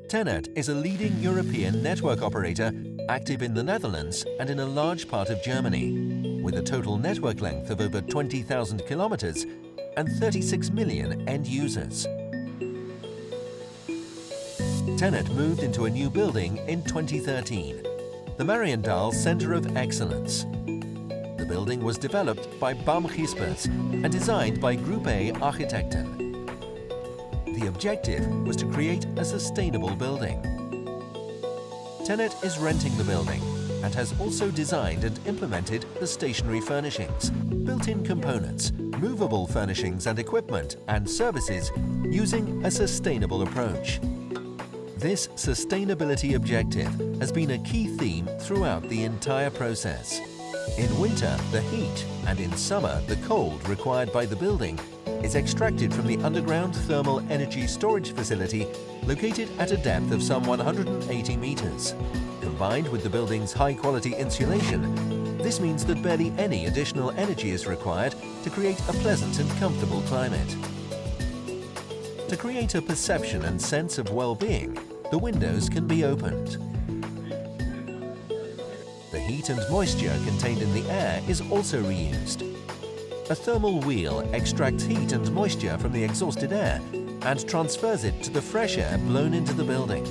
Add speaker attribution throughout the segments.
Speaker 1: TenneT is a leading European network operator active in the Netherlands and in a large part of Germany, with a total network length of over 20,000 kilometers and 36 million end users. TenneT moved into a new building in 2013, the Mariëndaal Centre of Excellence. The building was developed by BAM Gispers and designed by Group A Architecten. The objective was to create a sustainable building. TenneT is renting the building and has also designed and implemented the stationary furnishings, built-in components, movable furnishings and equipment and services using a sustainable approach. This sustainability objective has been a key theme throughout the entire process. In winter, the heat, and in summer, the cold required by the building is extracted from the underground thermal energy storage facility located at a depth of some 180 meters. Combined with the building's high-quality insulation, this means that barely any additional energy is required to create a pleasant and comfortable climate. To create a perception and sense of well-being, the windows can be opened. The heat and moisture contained in the air is also reused. A thermal wheel extracts heat and moisture from the exhausted air and transfers it to the fresh air blown into the building.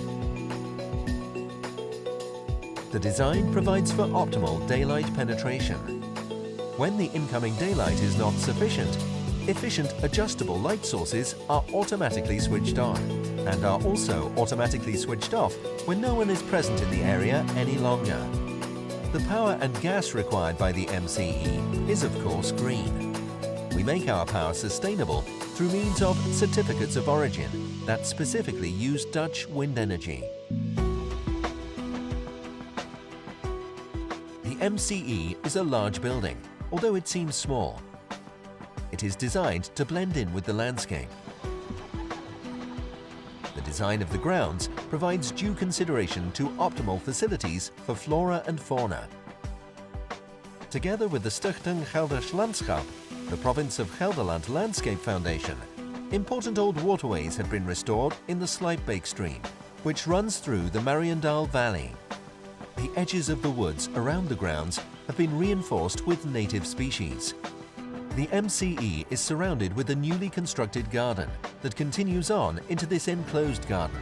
Speaker 1: The design provides for optimal daylight penetration. When the incoming daylight is not sufficient, efficient adjustable light sources are automatically switched on and are also automatically switched off when no one is present in the area any longer. The power and gas required by the MCE is of course green. We make our power sustainable through means of certificates of origin that specifically use Dutch wind energy. The MCE is a large building, although it seems small. It is designed to blend in with the landscape. The design of the grounds provides due consideration to optimal facilities for flora and fauna. Together with the Stichting Gelders Landschap, the Province of Gelderland Landscape Foundation, important old waterways have been restored in the Slijpbeek stream, which runs through the Mariëndaal Valley. The edges of the woods around the grounds have been reinforced with native species. The MCE is surrounded with a newly constructed garden that continues on into this enclosed garden.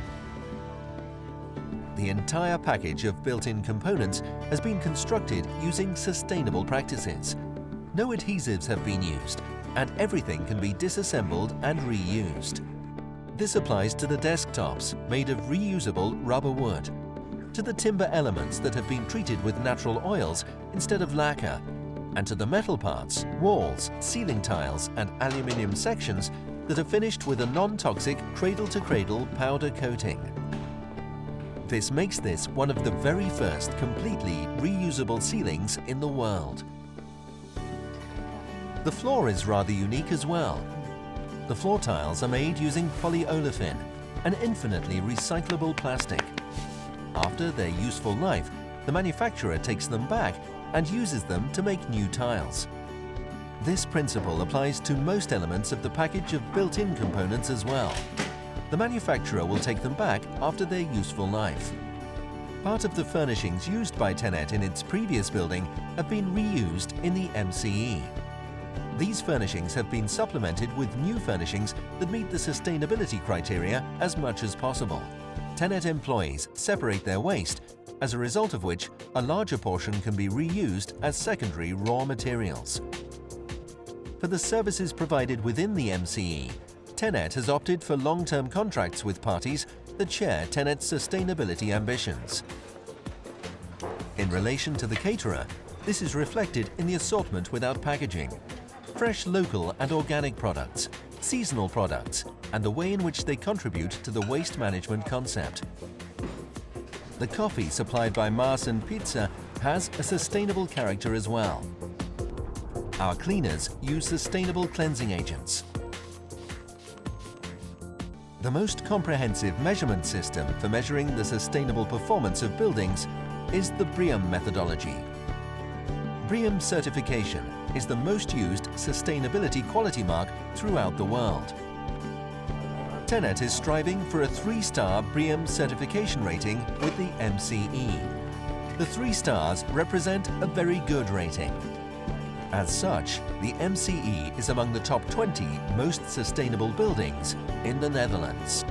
Speaker 1: The entire package of built-in components has been constructed using sustainable practices. No adhesives have been used, and everything can be disassembled and reused. This applies to the desktops made of reusable rubber wood, to the timber elements that have been treated with natural oils instead of lacquer, and to the metal parts, walls, ceiling tiles and aluminium sections that are finished with a non-toxic cradle-to-cradle powder coating. This makes this one of the very first completely reusable ceilings in the world. The floor is rather unique as well. The floor tiles are made using polyolefin, an infinitely recyclable plastic. After their useful life, the manufacturer takes them back and uses them to make new tiles. This principle applies to most elements of the package of built-in components as well. The manufacturer will take them back after their useful life. Part of the furnishings used by TenneT in its previous building have been reused in the MCE. These furnishings have been supplemented with new furnishings that meet the sustainability criteria as much as possible. TenneT employees separate their waste, as a result of which a larger portion can be reused as secondary raw materials. For the services provided within the MCE, TenneT has opted for long-term contracts with parties that share TenneT's sustainability ambitions. In relation to the caterer, this is reflected in the assortment without packaging, fresh local and organic products, seasonal products, and the way in which they contribute to the waste management concept. The coffee supplied by Mars and Pizza has a sustainable character as well. Our cleaners use sustainable cleansing agents. The most comprehensive measurement system for measuring the sustainable performance of buildings is the BREEAM methodology. BREEAM certification is the most used sustainability quality mark throughout the world. TenneT is striving for a 3-star BREEAM certification rating with the MCE. The 3 stars represent a very good rating. As such, the MCE is among the top 20 most sustainable buildings in the Netherlands.